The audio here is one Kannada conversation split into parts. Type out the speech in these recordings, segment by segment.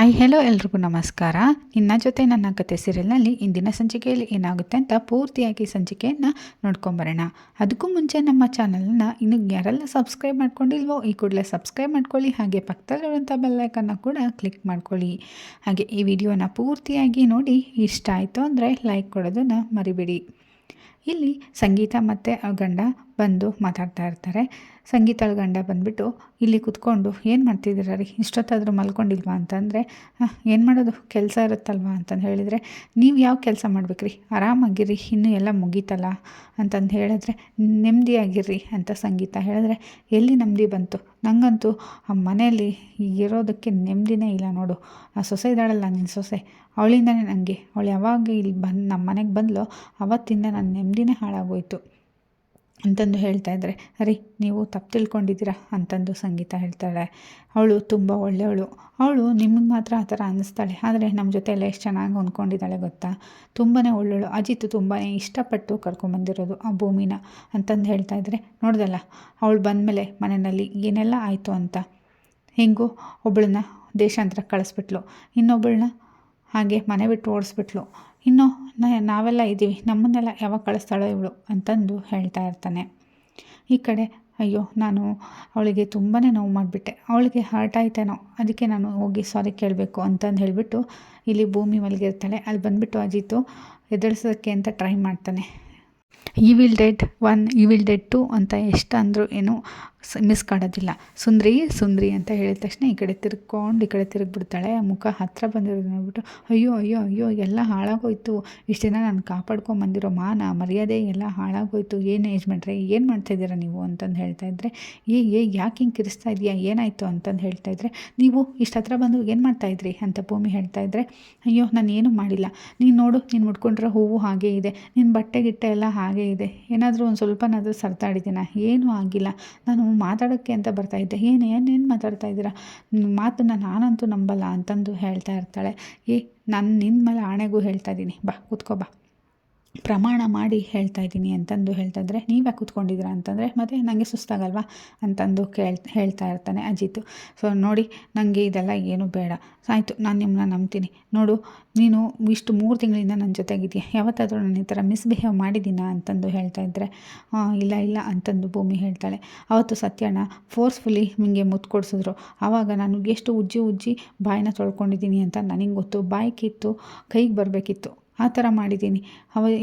ಹಾಯ್ ಹೆಲೋ ಎಲ್ರಿಗೂ ನಮಸ್ಕಾರ. ನಿನ್ನ ಜೊತೆ ನನ್ನ ಕತೆ ಸೀರಿಯಲ್ನಲ್ಲಿ ಇಂದಿನ ಸಂಚಿಕೆಯಲ್ಲಿ ಏನಾಗುತ್ತೆ ಅಂತ ಪೂರ್ತಿಯಾಗಿ ಸಂಚಿಕೆಯನ್ನು ನೋಡ್ಕೊಂಬರೋಣ. ಅದಕ್ಕೂ ಮುಂಚೆ ನಮ್ಮ ಚಾನಲನ್ನು ಇನ್ನು ಯಾರೆಲ್ಲ ಸಬ್ಸ್ಕ್ರೈಬ್ ಮಾಡ್ಕೊಂಡಿಲ್ವೋ ಈ ಕೂಡಲೇ ಸಬ್ಸ್ಕ್ರೈಬ್ ಮಾಡ್ಕೊಳ್ಳಿ. ಹಾಗೆ ಪಕ್ಕದಲ್ಲಿರುವಂಥ ಬೆಲ್ಲೈಕನ್ನು ಕೂಡ ಕ್ಲಿಕ್ ಮಾಡ್ಕೊಳ್ಳಿ. ಹಾಗೆ ಈ ವಿಡಿಯೋನ ಪೂರ್ತಿಯಾಗಿ ನೋಡಿ ಇಷ್ಟ ಆಯಿತು ಅಂದರೆ ಲೈಕ್ ಕೊಡೋದನ್ನು ಮರಿಬೇಡಿ. ಇಲ್ಲಿ ಸಂಗೀತ ಮತ್ತು ಗಂಡ ಬಂದು ಮಾತಾಡ್ತಾ ಇರ್ತಾರೆ. ಸಂಗೀತ ಗಂಡ ಬಂದುಬಿಟ್ಟು ಇಲ್ಲಿ ಕುತ್ಕೊಂಡು ಏನು ಮಾಡ್ತಿದ್ದೀರ ರೀ, ಇಷ್ಟೊತ್ತಾದರೂ ಮಲ್ಕೊಂಡಿಲ್ವಾ ಅಂತಂದರೆ ಏನು ಮಾಡೋದು ಕೆಲಸ ಇರುತ್ತಲ್ವಾ ಅಂತಂದು ಹೇಳಿದರೆ, ನೀವು ಯಾವ ಕೆಲಸ ಮಾಡ್ಬೇಕ್ರಿ, ಆರಾಮಾಗಿರ್ರಿ, ಇನ್ನೂ ಎಲ್ಲ ಮುಗೀತಲ್ಲ ಅಂತಂದು ಹೇಳಿದ್ರೆ ನೆಮ್ಮದಿಯಾಗಿರ್ರಿ ಅಂತ ಸಂಗೀತ ಹೇಳಿದ್ರೆ, ಎಲ್ಲಿ ನೆಮ್ಮದಿ ಬಂತು, ನನಗಂತೂ ಆ ಮನೆಯಲ್ಲಿ ಇರೋದಕ್ಕೆ ನೆಮ್ಮದಿನೇ ಇಲ್ಲ ನೋಡು. ಆ ಸೊಸೆ ಇದ್ದಾಳಲ್ಲ ನಿನ್ನ ಸೊಸೆ, ಅವಳಿಂದನೇ ನನಗೆ, ಅವಳು ಯಾವಾಗ ಇಲ್ಲಿ ನಮ್ಮ ಮನೆಗೆ ಬಂದಲೋ ಅವತ್ತಿಂದ ನನ್ನ ನೆಮ್ಮದಿನೇ ಹಾಳಾಗೋಯ್ತು ಅಂತಂದು ಹೇಳ್ತಾ ಇದ್ದರೆ, ಅರಿ ನೀವು ತಪ್ಪು ತಿಳ್ಕೊಂಡಿದ್ದೀರಾ ಅಂತಂದು ಸಂಗೀತ ಹೇಳ್ತಾಳೆ. ಅವಳು ತುಂಬ ಒಳ್ಳೆಯವಳು, ಅವಳು ನಿಮಗೆ ಮಾತ್ರ ಆ ಥರ ಅನ್ನಿಸ್ತಾಳೆ, ಆದರೆ ನಮ್ಮ ಜೊತೆ ಎಲ್ಲ ಎಷ್ಟು ಚೆನ್ನಾಗಿ ಹೊಂದ್ಕೊಂಡಿದ್ದಾಳೆ ಗೊತ್ತಾ, ತುಂಬಾ ಒಳ್ಳೆಯವಳು. ಅಜಿತ್ ತುಂಬಾ ಇಷ್ಟಪಟ್ಟು ಕರ್ಕೊಂಬಂದಿರೋದು ಆ ಭೂಮಿನ ಅಂತಂದು ಹೇಳ್ತಾ ಇದ್ದರೆ, ನೋಡ್ದಲ್ಲ ಅವಳು ಬಂದಮೇಲೆ ಮನೆಯಲ್ಲಿ ಏನೆಲ್ಲ ಆಯಿತು ಅಂತ, ಹೆಂಗೂ ಒಬ್ಬಳನ್ನ ದೇಶಾಂತರ ಕಳಿಸ್ಬಿಟ್ಲು, ಇನ್ನೊಬ್ಬಳನ್ನ ಹಾಗೆ ಮನೆ ಬಿಟ್ಟು ಓಡಿಸ್ಬಿಟ್ಲು, ಇನ್ನು ನಾವೆಲ್ಲ ಇದ್ದೀವಿ, ನಮ್ಮನ್ನೆಲ್ಲ ಯಾವಾಗ ಕಳಿಸ್ತಾಳೋ ಇವಳು ಅಂತಂದು ಹೇಳ್ತಾ ಇರ್ತಾನೆ. ಈ ಕಡೆ ಅಯ್ಯೋ ನಾನು ಅವಳಿಗೆ ತುಂಬಾ ನೋವು ಮಾಡಿಬಿಟ್ಟೆ, ಅವಳಿಗೆ ಹರ್ಟ್ ಆಯ್ತೇನೋ, ಅದಕ್ಕೆ ನಾನು ಹೋಗಿ ಸಾರಿ ಕೇಳಬೇಕು ಅಂತಂದು ಹೇಳಿಬಿಟ್ಟು ಇಲ್ಲಿ ಭೂಮಿ ಮಲಗಿರ್ತಾಳೆ. ಅಲ್ಲಿ ಬಂದುಬಿಟ್ಟು ಅಜಿತು ಎದುರಿಸೋಕ್ಕೆ ಅಂತ ಟ್ರೈ ಮಾಡ್ತಾನೆ. ಈ ವಿಲ್ ಡೆಡ್ 1 ಈ ವಿಲ್ ಡೆಡ್ 2 ಅಂತ ಎಷ್ಟು ಅಂದರೂ ಏನೂ ಮಿಸ್ ಕಾಡೋದಿಲ್ಲ. ಸುಂದ್ರಿ ಅಂತ ಹೇಳಿದ ತಕ್ಷಣ ಈ ಕಡೆ ತಿರ್ಕೊಂಡು ಈ ಕಡೆ ತಿರುಗಿಬಿಡ್ತಾಳೆ. ಮುಖ ಹತ್ತಿರ ಬಂದಿರೋದು ನೋಡ್ಬಿಟ್ಟು ಅಯ್ಯೋ ಅಯ್ಯೋ ಅಯ್ಯೋ ಎಲ್ಲ ಹಾಳಾಗೋಯ್ತು, ಇಷ್ಟು ದಿನ ನಾನು ಕಾಪಾಡ್ಕೊಂಬಂದಿರೋ ಮಾನ ಮರ್ಯಾದೆ ಎಲ್ಲ ಹಾಳಾಗೋಯ್ತು, ಏನು ಯಜಮಾನ್ರೆ ಏನು ಮಾಡ್ತಾಯಿದ್ದೀರಾ ನೀವು ಅಂತಂದು ಹೇಳ್ತಾ ಇದ್ದರೆ, ಯಾಕೆ ಹಿಂಗೆ ಕಿರಿಸ್ತಾ ಇದೆಯಾ, ಏನಾಯಿತು ಅಂತಂದು ಹೇಳ್ತಾ ಇದ್ದರೆ, ನೀವು ಇಷ್ಟು ಹತ್ರ ಬಂದು ಏನು ಮಾಡ್ತಾಯಿದ್ರಿ ಅಂತ ಭೂಮಿ ಹೇಳ್ತಾ ಇದ್ದರೆ, ಅಯ್ಯೋ ನಾನು ಏನೂ ಮಾಡಿಲ್ಲ, ನೀನು ನೋಡು ನೀನು ಮುಟ್ಕೊಂಡ್ರೆ ಹೂವು ಹಾಗೇ ಇದೆ, ನಿನ್ನ ಬಟ್ಟೆ ಗಿಟ್ಟೆ ಎಲ್ಲ ಹಾಗೇ ಇದೆ, ಏನಾದರೂ ಒಂದು ಸ್ವಲ್ಪನಾದರೂ ಸರಿದಾಡಿದ್ದೀನ, ಏನೂ ಆಗಿಲ್ಲ, ನಾನು ಮಾತಾಡೋಕ್ಕೆ ಅಂತ ಬರ್ತಾಯಿದ್ದೆ, ಏನೇನು ಮಾತಾಡ್ತಾ ಇದ್ದೀರಾ, ಮಾತನ್ನು ನಾನಂತೂ ನಂಬಲ್ಲ ಅಂತಂದು ಹೇಳ್ತಾ ಇರ್ತಾಳೆ. ನಾನು ನಿನ್ನ ಮೇಲೆ ಆಣೆಗೂ ಹೇಳ್ತಾ ಇದ್ದೀನಿ, ಬಾ ಕೂತ್ಕೋ ಬಾ, ಪ್ರಮಾಣ ಮಾಡಿ ಹೇಳ್ತಾ ಇದ್ದೀನಿ ಅಂತಂದು ಹೇಳ್ತಾ ಇದ್ದರೆ, ನೀವೇ ಕೂತ್ಕೊಂಡಿದ್ದೀರಾ ಅಂತಂದರೆ, ಮತ್ತು ನನಗೆ ಸುಸ್ತಾಗಲ್ವಾ ಅಂತಂದು ಹೇಳ್ತಾ ಇರ್ತಾನೆ ಅಜಿತ್. ಸೊ ನೋಡಿ ನನಗೆ ಇದೆಲ್ಲ ಏನೂ ಬೇಡ, ಆಯಿತು ನಾನು ನಿಮ್ಮನ್ನ ನಂಬ್ತೀನಿ, ನೋಡು ನೀನು ಇಷ್ಟು 3 ತಿಂಗಳಿಂದ ನನ್ನ ಜೊತೆಗಿದೆಯಾ, ಯಾವತ್ತಾದರೂ ನಾನು ಈ ಥರ ಮಿಸ್ಬಿಹೇವ್ ಮಾಡಿದ್ದೀನಾ ಅಂತಂದು ಹೇಳ್ತಾ ಇದ್ದರೆ, ಇಲ್ಲ ಅಂತಂದು ಭೂಮಿ ಹೇಳ್ತಾಳೆ. ಅವತ್ತು ಸತ್ಯನ ಫೋರ್ಸ್ಫುಲಿ ನಿಮಗೆ ಮುತ್ತು ಕೊಡಿಸಿದ್ರು, ಆವಾಗ ನಾನು ಎಷ್ಟು ಉಜ್ಜಿ ಬಾಯಿನ ತೊಳ್ಕೊಂಡಿದ್ದೀನಿ ಅಂತ ನನಗೆ ಗೊತ್ತು, ಬಾಯಿ ಕಿತ್ತು ಕೈಗೆ ಬರಬೇಕಿತ್ತು, ಆ ಥರ ಮಾಡಿದ್ದೀನಿ.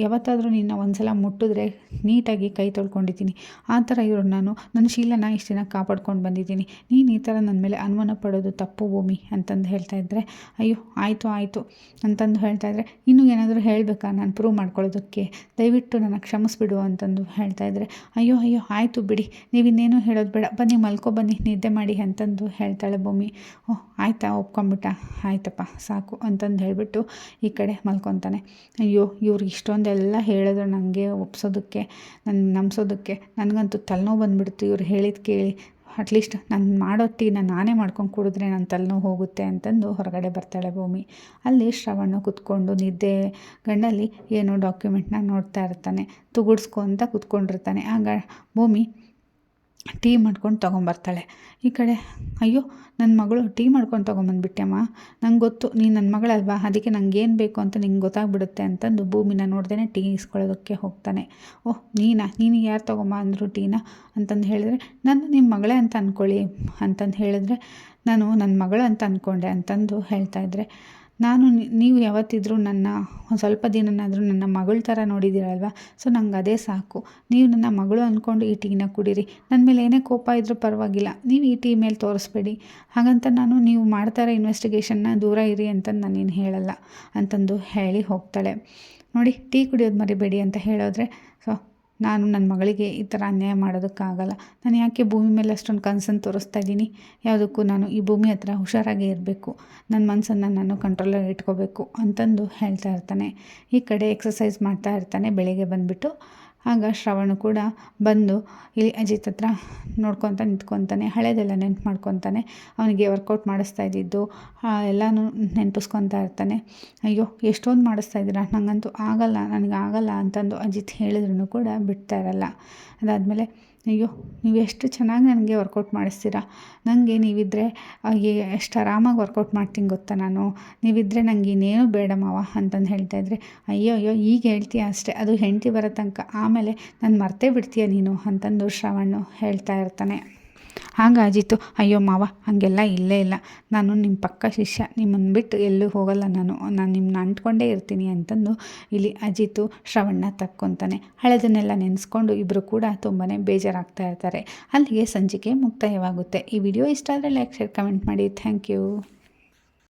ಯಾವತ್ತಾದರೂ ನಿನ್ನ ಒಂದು ಸಲ ಮುಟ್ಟಿದ್ರೆ ನೀಟಾಗಿ ಕೈ ತೊಳ್ಕೊಂಡಿದ್ದೀನಿ, ಆ ಥರ ಇರೋ ನಾನು ನನ್ನ ಶೀಲನ ಇಷ್ಟು ದಿನ ಕಾಪಾಡ್ಕೊಂಡು ಬಂದಿದ್ದೀನಿ, ನೀನು ಈ ಥರ ನನ್ನ ಮೇಲೆ ಅನುಮಾನ ಪಡೋದು ತಪ್ಪು ಭೂಮಿ ಅಂತಂದು ಹೇಳ್ತಾ ಇದ್ದರೆ, ಅಯ್ಯೋ ಆಯಿತು ಅಂತಂದು ಹೇಳ್ತಾ ಇದ್ದರೆ, ಇನ್ನೂ ಏನಾದರೂ ಹೇಳಬೇಕಾ ನಾನು ಪ್ರೂವ್ ಮಾಡ್ಕೊಳ್ಳೋದಕ್ಕೆ, ದಯವಿಟ್ಟು ನನ್ನ ಕ್ಷಮಿಸ್ಬಿಡು ಅಂತಂದು ಹೇಳ್ತಾ ಇದ್ದರೆ, ಅಯ್ಯೋ ಆಯಿತು ಬಿಡಿ, ನೀವಿನ್ನೇನು ಹೇಳೋದು ಬೇಡ, ಬನ್ನಿ ಮಲ್ಕೊ ಬನ್ನಿ ನಿದ್ದೆ ಮಾಡಿ ಅಂತಂದು ಹೇಳ್ತಾಳೆ ಭೂಮಿ. ಆಯಿತಾ ಒಪ್ಕೊಂಬಿಟ್ಟ, ಆಯ್ತಪ್ಪ ಸಾಕು ಅಂತಂದು ಹೇಳಿಬಿಟ್ಟು ಈ ಕಡೆ ಮಲ್ಕೊತಾನೆ. ಅಯ್ಯೋ ಇವ್ರು ಇಷ್ಟೊಂದೆಲ್ಲ ಹೇಳಿದ್ರು ನನಗೆ ಒಪ್ಸೋದಕ್ಕೆ, ನನ್ನ ನಂಬಿಸೋದಕ್ಕೆ, ನನಗಂತೂ ತಲೆನೋವು ಬಂದುಬಿಡ್ತು ಇವ್ರು ಹೇಳಿದ್ದು ಕೇಳಿ, ಅಟ್ಲೀಸ್ಟ್ ನಾನು ಮಾಡೋ ಟೀನ ನಾನೇ ಮಾಡ್ಕೊಂಡು ಕುಡಿದ್ರೆ ನನ್ನ ತಲೆನೋವು ಹೋಗುತ್ತೆ ಅಂತಂದು ಹೊರಗಡೆ ಬರ್ತಾಳೆ ಭೂಮಿ. ಅಲ್ಲಿ ಶ್ರವಣ ಕುತ್ಕೊಂಡು ನಿದ್ದೆ ಗಂಡಲ್ಲಿ ಏನೋ ಡಾಕ್ಯುಮೆಂಟ್ನ ನೋಡ್ತಾ ಇರ್ತಾನೆ, ತುಗುಡ್ಸ್ಕೊಂತ ಕುತ್ಕೊಂಡಿರ್ತಾನೆ. ಆಗ ಭೂಮಿ ಟೀ ಮಾಡ್ಕೊಂಡು ತೊಗೊಂಬರ್ತಾಳೆ. ಈ ಕಡೆ ಅಯ್ಯೋ ನನ್ನ ಮಗಳು ಟೀ ಮಾಡ್ಕೊಂಡು ತೊಗೊಂಬಂದ್ಬಿಟ್ಟೆಮ್ಮ, ನಂಗೆ ಗೊತ್ತು ನೀನು ನನ್ನ ಮಗಳಲ್ವಾ, ಅದಕ್ಕೆ ನಂಗೆ ಏನು ಬೇಕು ಅಂತ ನಿಂಗೆ ಗೊತ್ತಾಗ್ಬಿಡುತ್ತೆ ಅಂತಂದು ಭೂಮಿನ ನೋಡ್ದೇ ಟೀ ಇಸ್ಕೊಳ್ಳೋದಕ್ಕೆ ಹೋಗ್ತಾನೆ. ನೀನು ಯಾರು ತೊಗೊಂಬ ಅಂದರು ಟೀನ ಅಂತಂದು ಹೇಳಿದ್ರೆ, ನಾನು ನಿಮ್ಮ ಮಗಳೇ ಅಂತ ಅಂದ್ಕೊಳ್ಳಿ ಅಂತಂದು ಹೇಳಿದ್ರೆ, ನಾನು ನನ್ನ ಮಗಳು ಅಂತ ಅಂದ್ಕೊಂಡೆ ಅಂತಂದು ಹೇಳ್ತಾ ಇದ್ದರೆ, ನೀವು ಯಾವತ್ತಿದ್ರೂ ನನ್ನ ಒಂದು ಸ್ವಲ್ಪ ದಿನನಾದರೂ ನನ್ನ ಮಗಳ ಥರ ನೋಡಿದ್ದೀರಲ್ವ, ಸೊ ನಂಗೆ ಅದೇ ಸಾಕು, ನೀವು ನನ್ನ ಮಗಳು ಅಂದ್ಕೊಂಡು ಈ ಟೀನ ಕುಡೀರಿ, ನನ್ನ ಮೇಲೆ ಏನೇ ಕೋಪ ಇದ್ರೂ ಪರವಾಗಿಲ್ಲ, ನೀವು ಈ ಟೀ ಮೇಲೆ ತೋರಿಸ್ಬೇಡಿ, ಹಾಗಂತ ನೀವು ಮಾಡ್ತಾರೆ ಇನ್ವೆಸ್ಟಿಗೇಷನ್ನ ದೂರ ಇರಿ ಅಂತಂದು ನಾನೇನು ಹೇಳಲ್ಲ ಅಂತಂದು ಹೇಳಿ ಹೋಗ್ತಾಳೆ. ನೋಡಿ ಟೀ ಕುಡಿಯೋದು ಮರಿಬೇಡಿ ಅಂತ ಹೇಳಿದ್ರೆ, ಸೊ ನಾನು ನನ್ನ ಮಗಳಿಗೆ ಈ ಥರ ಅನ್ಯಾಯ ಮಾಡೋದಕ್ಕಾಗಲ್ಲ, ನಾನು ಯಾಕೆ ಭೂಮಿ ಮೇಲೆ ಅಷ್ಟೊಂದು ಕನ್ಸನ್ನು ತೋರಿಸ್ತಾ ಇದ್ದೀನಿ, ಯಾವುದಕ್ಕೂ ನಾನು ಈ ಭೂಮಿ ಹತ್ರ ಹುಷಾರಾಗೇ ಇರಬೇಕು, ನನ್ನ ಮನಸ್ಸನ್ನು ನಾನು ಕಂಟ್ರೋಲಾಗಿ ಇಟ್ಕೋಬೇಕು ಅಂತಂದು ಹೇಳ್ತಾ ಇರ್ತಾನೆ. ಈ ಕಡೆ ಎಕ್ಸಸೈಸ್ ಮಾಡ್ತಾ ಇರ್ತಾನೆ. ಬೆಳಿಗ್ಗೆ ಬಂದುಬಿಟ್ಟು ಆಗ ಶ್ರವಣ ಕೂಡ ಬಂದು ಇಲ್ಲಿ ಅಜಿತ್ ಹತ್ರ ನೋಡ್ಕೊತ ನಿಂತ್ಕೊತಾನೆ, ಹಳೇದೆಲ್ಲ ನೆನ್ಪು ಮಾಡ್ಕೊತಾನೆ, ಅವನಿಗೆ ವರ್ಕೌಟ್ ಮಾಡಿಸ್ತಾ ಇದ್ದಿದ್ದು ಎಲ್ಲನೂ ನೆನಪಿಸ್ಕೊತಾ ಇರ್ತಾನೆ. ಅಯ್ಯೋ ಎಷ್ಟೊಂದು ಮಾಡಿಸ್ತಾ ಇದ್ದೀರಾ, ನನಗಂತೂ ನನಗೆ ಆಗಲ್ಲ ಅಂತಂದು ಅಜಿತ್ ಹೇಳಿದ್ರು ಕೂಡ ಬಿಡ್ತಾ ಇರಲ್ಲ. ಅದಾದಮೇಲೆ ಅಯ್ಯೋ ನೀವು ಎಷ್ಟು ಚೆನ್ನಾಗಿ ನನಗೆ ವರ್ಕೌಟ್ ಮಾಡಿಸ್ತೀರಾ, ನನಗೆ ನೀವಿದ್ದರೆ ಎಷ್ಟು ಆರಾಮಾಗಿ ವರ್ಕೌಟ್ ಮಾಡ್ತೀನಿ ಗೊತ್ತಾ ನಾನು, ನೀವಿದ್ದರೆ ನನಗೆ ಇನ್ನೇನು ಬೇಡ ಮಾವ ಅಂತಂದು ಹೇಳ್ತಾಯಿದ್ರೆ, ಅಯ್ಯೋ ಅಯ್ಯೋ ಈಗ ಹೇಳ್ತೀಯ ಅಷ್ಟೇ, ಅದು ಹೆಂಡತಿ ಬರೋ ತನಕ, ಆಮೇಲೆ ನಾನು ಮರ್ತೇ ಬಿಡ್ತೀಯ ನೀನು ಅಂತಂದು ಶ್ರವಣ್ ಹೇಳ್ತಾ ಇರ್ತಾನೆ. ಆಗ ಅಜಿತು, ಅಯ್ಯೋ ಮಾವ ಹಾಗೆಲ್ಲ ಇಲ್ಲೇ ಇಲ್ಲ, ನಾನು ನಿಮ್ಮ ಪಕ್ಕ ಶಿಷ್ಯ, ನಿಮ್ಮನ್ನು ಬಿಟ್ಟು ಎಲ್ಲೂ ಹೋಗಲ್ಲ, ನಾನು ನಿಮ್ಮನ್ನ ಅಂಟ್ಕೊಂಡೇ ಇರ್ತೀನಿ ಅಂತಂದು ಇಲ್ಲಿ ಅಜಿತು ಶ್ರವಣ್ನ ತಕ್ಕೊತಾನೆ. ಹಳೆದನ್ನೆಲ್ಲ ನೆನೆಸ್ಕೊಂಡು ಇಬ್ಬರು ಕೂಡ ತುಂಬಾ ಬೇಜಾರಾಗ್ತಾ ಇರ್ತಾರೆ. ಅಲ್ಲಿಗೆ ಸಂಚಿಕೆ ಮುಕ್ತಾಯವಾಗುತ್ತೆ. ಈ ವಿಡಿಯೋ ಇಷ್ಟ ಆದರೆ ಲೈಕ್, ಶೇರ್, ಕಮೆಂಟ್ ಮಾಡಿ. Thank you.